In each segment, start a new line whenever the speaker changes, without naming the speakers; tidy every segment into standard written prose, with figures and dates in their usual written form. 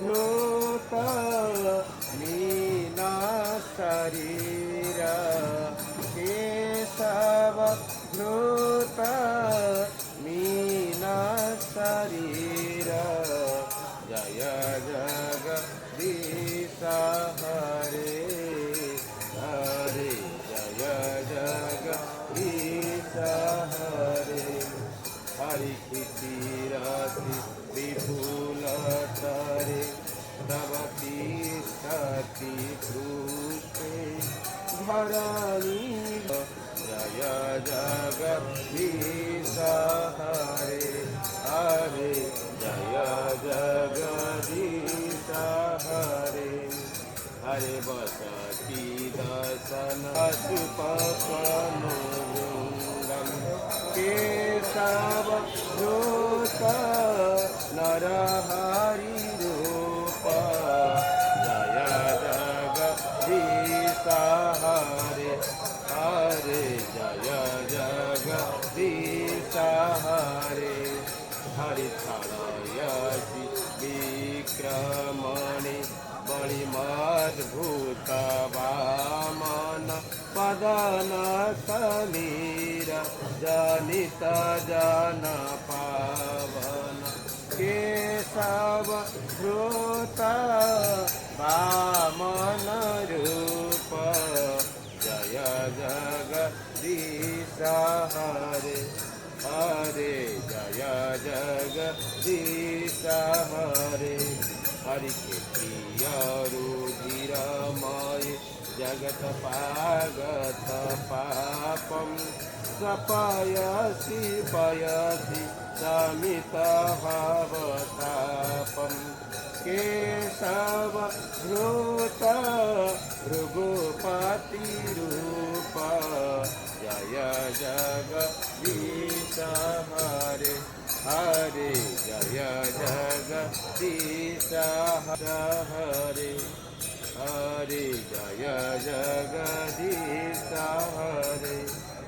धृत मीना शरीर केशव धृत मीना शरीर जय जगदीश हरे हरे जय जगदीश हरे हरि कीर्ति विपुल करे तव तिष्ठति पृष्ठे धरणी जय जगदीश हरे हरे जय जगदीश हरे हरे बसती दर्शन अशुपनो वृंदम केशव धृत नरहरि रूप जय जगदीश हरे हरे जय जगदीश हरे हरि छलयसि विक्रमणि बलिमद्भुत वामन पदन समीर जनित जन पावन केशव धृत वामन रूप जय जगदीश हरे हरे जय जगदीश हरे हरि के प्रिय रुधिरमय जगत पागत पापम सपयसि पयसि समित भवतापम केशव धृत भृगुपति रूप जय जगदीश हरे हरे जय जगदीश हरे हरे जय जगदीश हरे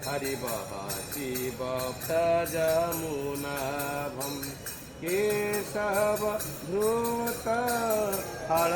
हरि बहति भक्त जमुनाभं केशव धृत हर